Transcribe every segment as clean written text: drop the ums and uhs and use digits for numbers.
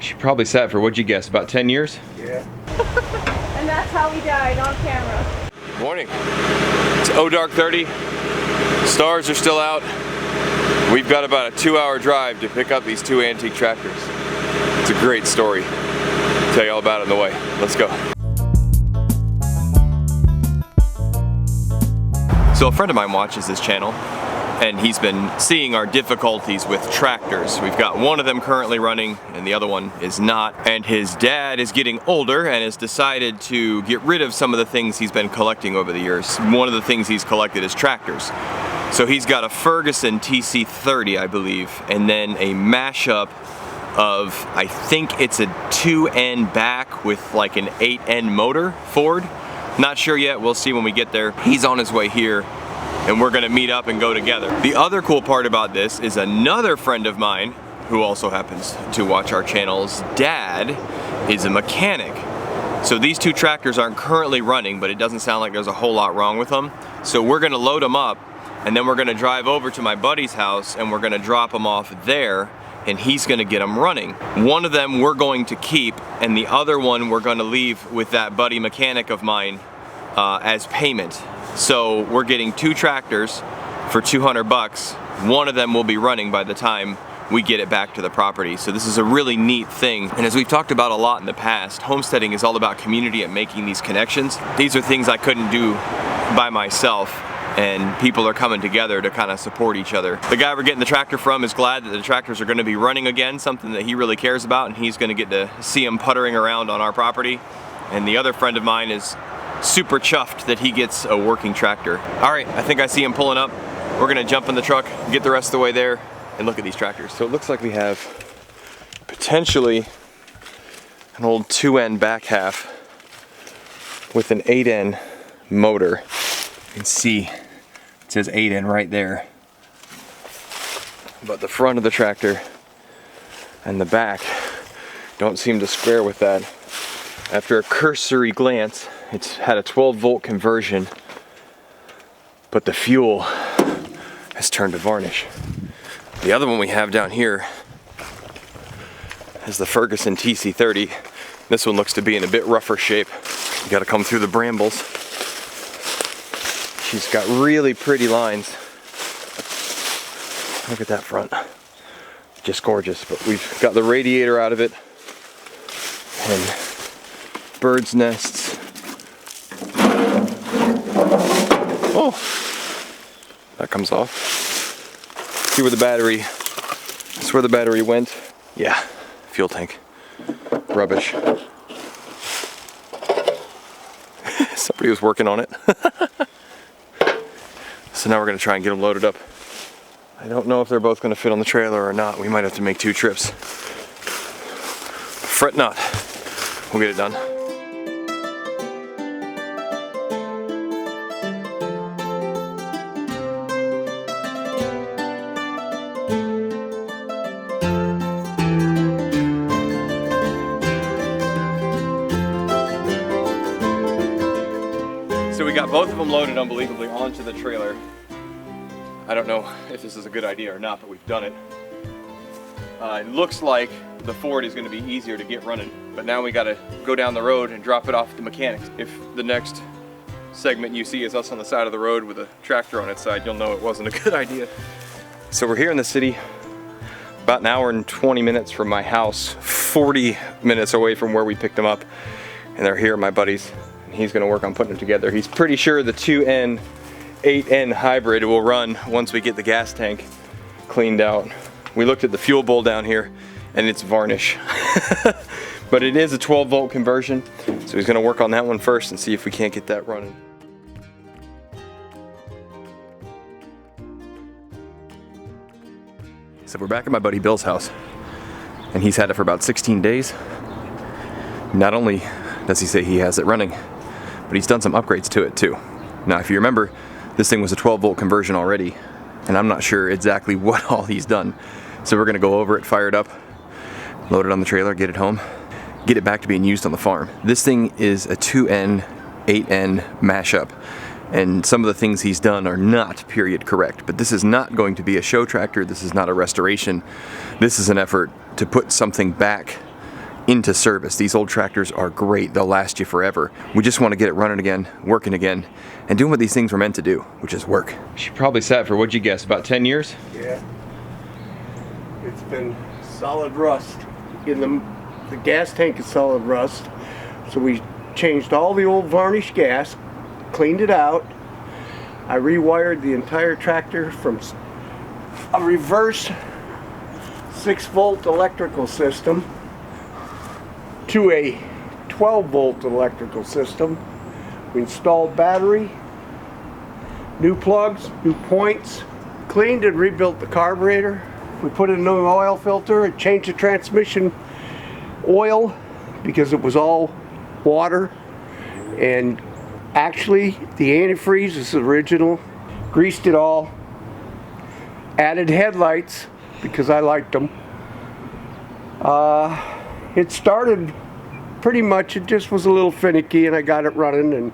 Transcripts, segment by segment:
She probably sat for, what'd you guess, about 10 years? Yeah. And that's how we died, on camera. Morning. It's dark 30. Stars are still out. We've got about a 2-hour drive to pick up these 2 antique tractors. It's a great story. I'll tell you all about it on the way. Let's go. So a friend of mine watches this channel, and he's been seeing our difficulties with tractors. We've got one of them currently running and the other one is not. And his dad is getting older and has decided to get rid of some of the things he's been collecting over the years. One of the things he's collected is tractors. So he's got a Ferguson TC30, I believe, and then a mashup of, I think it's a 2N back with like an 8N motor Ford. Not sure yet, we'll see when we get there. He's on his way here, and we're gonna meet up and go together. The other cool part about this is another friend of mine, who also happens to watch our channel's dad, is a mechanic. So these 2 tractors aren't currently running, but it doesn't sound like there's a whole lot wrong with them. So we're gonna load them up, and then we're gonna drive over to my buddy's house, and we're gonna drop them off there, and he's gonna get them running. One of them we're going to keep, and the other one we're gonna leave with that buddy mechanic of mine as payment. So we're getting 2 tractors for 200 bucks. One of them will be running by the time we get it back to the property. So this is a really neat thing. And as we've talked about a lot in the past, homesteading is all about community and making these connections. These are things I couldn't do by myself, and people are coming together to kind of support each other. The guy we're getting the tractor from is glad that the tractors are gonna be running again, something that he really cares about, and he's gonna get to see them puttering around on our property. And the other friend of mine is super chuffed that he gets a working tractor. All right, I think I see him pulling up. We're gonna jump in the truck, get the rest of the way there, and look at these tractors. So it looks like we have potentially an old 2N back half with an 8N motor. You can see it says 8N right there. But the front of the tractor and the back don't seem to square with that. After a cursory glance, it's had a 12-volt conversion, but the fuel has turned to varnish. The other one we have down here is the Ferguson TC30. This one looks to be in a bit rougher shape. You gotta come through the brambles. She's got really pretty lines. Look at that front. Just gorgeous, but we've got the radiator out of it and bird's nests. Oh, that comes off. See where the battery, that's where the battery went. Yeah, fuel tank. Rubbish. Somebody was working on it. So now we're gonna try and get them loaded up. I don't know if they're both gonna fit on the trailer or not. We might have to make 2 trips. Fret not, we'll get it done. So we got both of them loaded unbelievably onto the trailer. I don't know if this is a good idea or not, but we've done it. It looks like the Ford is going to be easier to get running, but now we got to go down the road and drop it off at the mechanics. If the next segment you see is us on the side of the road with a tractor on its side, you'll know it wasn't a good idea. So we're here in the city, about an hour and 20 minutes from my house, 40 minutes away from where we picked them up, and they're here, my buddies. He's gonna work on putting them together. He's pretty sure the 2N 8N hybrid will run once we get the gas tank cleaned out. We looked at the fuel bowl down here and it's varnish. But it is a 12-volt conversion, so he's gonna work on that one first and see if we can't get that running. So we're back at my buddy Bill's house, and he's had it for about 16 days. Not only does he say he has it running, but he's done some upgrades to it too. Now, if you remember, this thing was a 12-volt conversion already, and I'm not sure exactly what all he's done. So we're gonna go over it, fire it up, load it on the trailer, get it home, get it back to being used on the farm. This thing is a 2N 8N mashup, and some of the things he's done are not period correct, but this is not going to be a show tractor. This is not a restoration. This is an effort to put something back into service. These old tractors are great. They'll last you forever. We just want to get it running again, working again, and doing what these things were meant to do, which is work. She probably sat for, what'd you guess, about 10 years? Yeah. It's been solid rust. In the gas tank is solid rust. So we changed all the old varnish gas, cleaned it out. I rewired the entire tractor from a reverse 6-volt electrical system to a 12-volt electrical system. We installed battery, new plugs, new points, cleaned and rebuilt the carburetor. We put in a new oil filter and changed the transmission oil because it was all water. And actually, the antifreeze is original. Greased it all. Added headlights because I liked them. It started pretty much, it just was a little finicky, and I got it running, and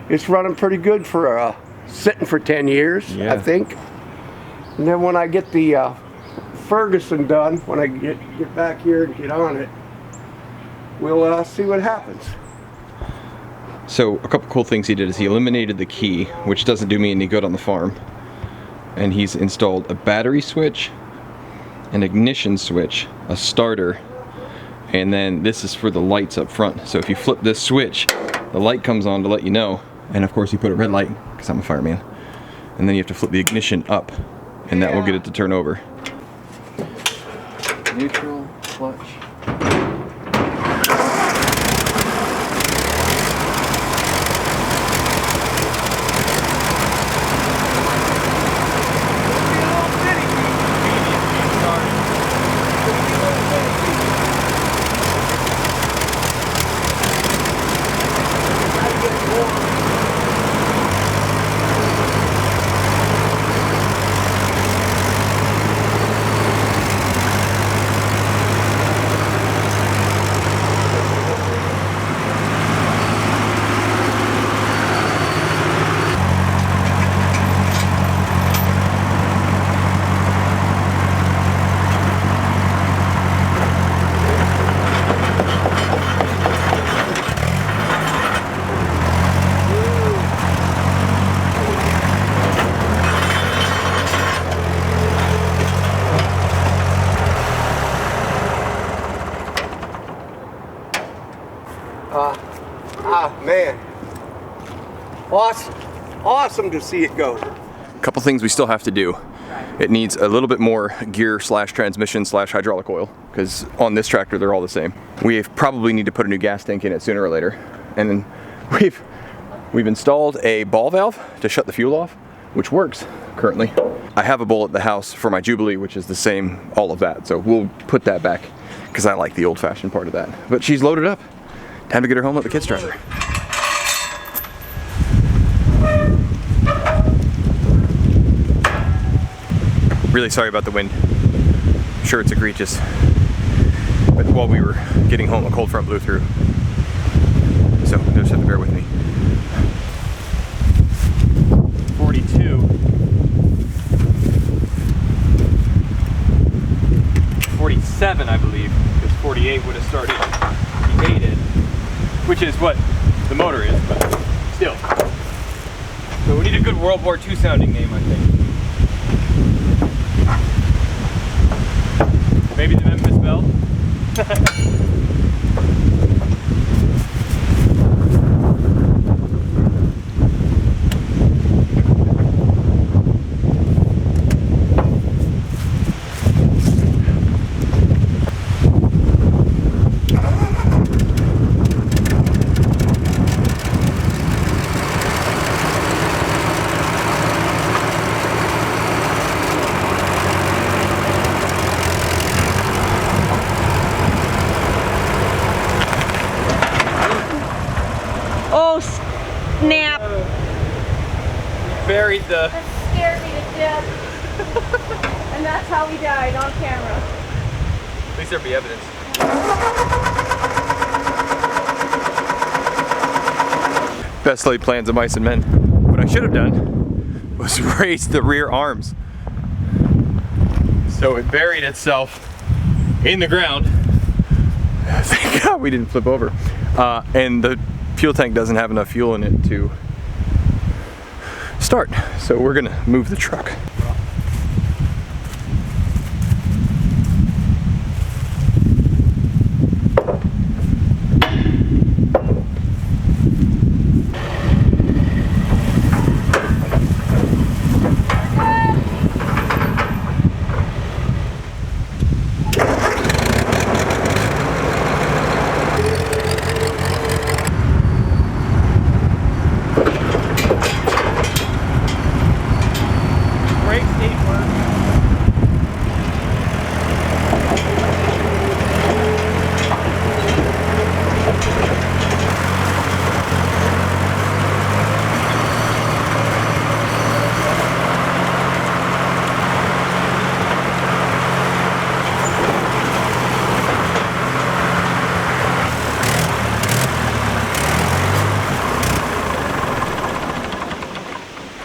it's running pretty good for sitting for 10 years, yeah. I think. And then when I get the Ferguson done, when I get back here and get on it, we'll see what happens. So a couple cool things he did is he eliminated the key, which doesn't do me any good on the farm. And he's installed a battery switch, an ignition switch, a starter, and then this is for the lights up front. So if you flip this switch, the light comes on to let you know. And of course you put a red light, because I'm a fireman. And then you have to flip the ignition up, and that will get it to turn over. Neutral, clutch. Man, awesome to see it go. Couple things we still have to do. It needs a little bit more gear slash transmission slash hydraulic oil, because on this tractor they're all the same. We probably need to put a new gas tank in it sooner or later. And then we've installed a ball valve to shut the fuel off, which works currently. I have a bowl at the house for my Jubilee, which is the same, all of that. So we'll put that back because I like the old-fashioned part of that. But she's loaded up. Time to get her home, let the kids drive her. Really sorry about the wind. I'm sure it's egregious. But while we were getting home, a cold front blew through. So you'll just have to bear with me. 42. 47, I believe, because 48 would have started negated, which is what the motor is, but still. So we need a good World War II sounding name, I think. Maybe the Memphis Belle? Snap. Buried the... That scared me to death. And that's how we died, on camera. At least there'd be evidence. Best laid plans of mice and men. What I should have done was raise the rear arms. So it buried itself in the ground. Thank Yeah, we didn't flip over. And the fuel tank doesn't have enough fuel in it to start. So we're gonna move the truck.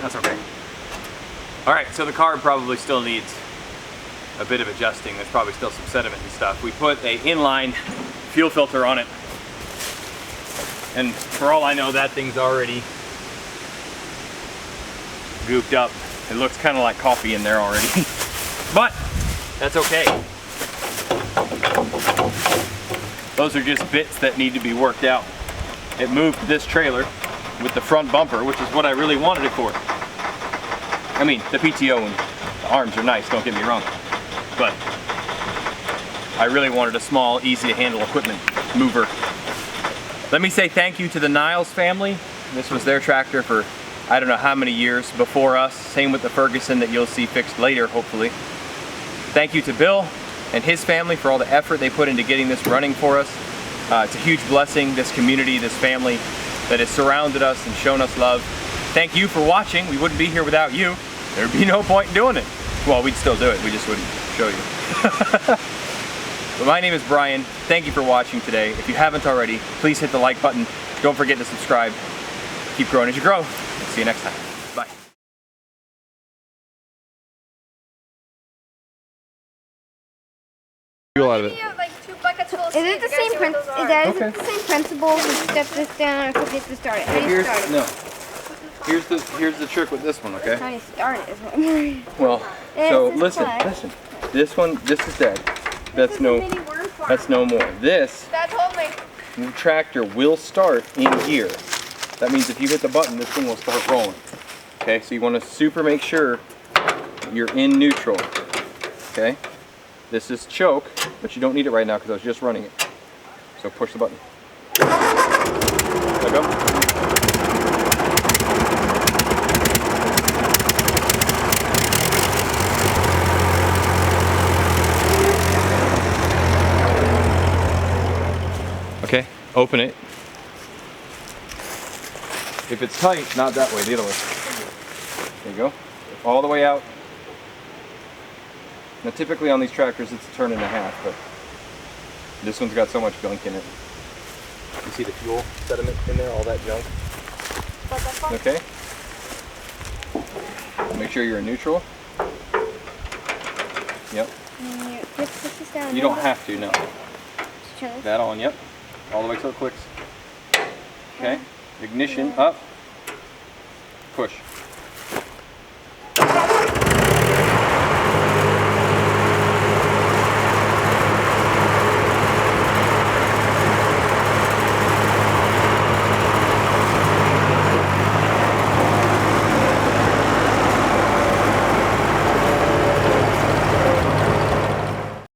That's okay. All right, so the carb probably still needs a bit of adjusting. There's probably still some sediment and stuff. We put a inline fuel filter on it, and for all I know, that thing's already gooped up. It looks kind of like coffee in there already, but that's okay. Those are just bits that need to be worked out. It moved this trailer with the front bumper, which is what I really wanted it for. I mean, the PTO and the arms are nice, don't get me wrong, but I really wanted a small, easy to handle equipment mover. Let me say thank you to the Niles family. This was their tractor for I don't know how many years before us. Same with the Ferguson that you'll see fixed later, hopefully. Thank you to Bill and his family for all the effort they put into getting this running for us. It's a huge blessing, this community, this family that has surrounded us and shown us love. Thank you for watching. We wouldn't be here without you. There'd be no point in doing it. Well, we'd still do it, we just wouldn't show you. But my name is Brian. Thank you for watching today. If you haven't already, please hit the like button. Don't forget to subscribe. Keep growing as you grow. See you next time. Bye. Fuel out of it. Like 2 buckets full of Is it the same the same principle to step this down or to start it? How do you start it? No. Here's the trick with this one, okay? How do you start it is what I'm Well, This so is listen. This is dead. That's no more. This Dad told me. tractor will start in gear. That means if you hit the button, this thing will start rolling. Okay, so you want to super make sure you're in neutral. Okay, this is choke, but you don't need it right now because I was just running it. So push the button. Let go. Okay, open it. If it's tight, not that way, the other way. There you go. All the way out. Now typically on these tractors it's a turn and a half, but this one's got so much gunk in it. You see the fuel sediment in there, all that junk? Okay. Make sure you're in neutral. Yep. You don't have to, no. That on, yep. All the way till it clicks. Okay. Ignition up. Push.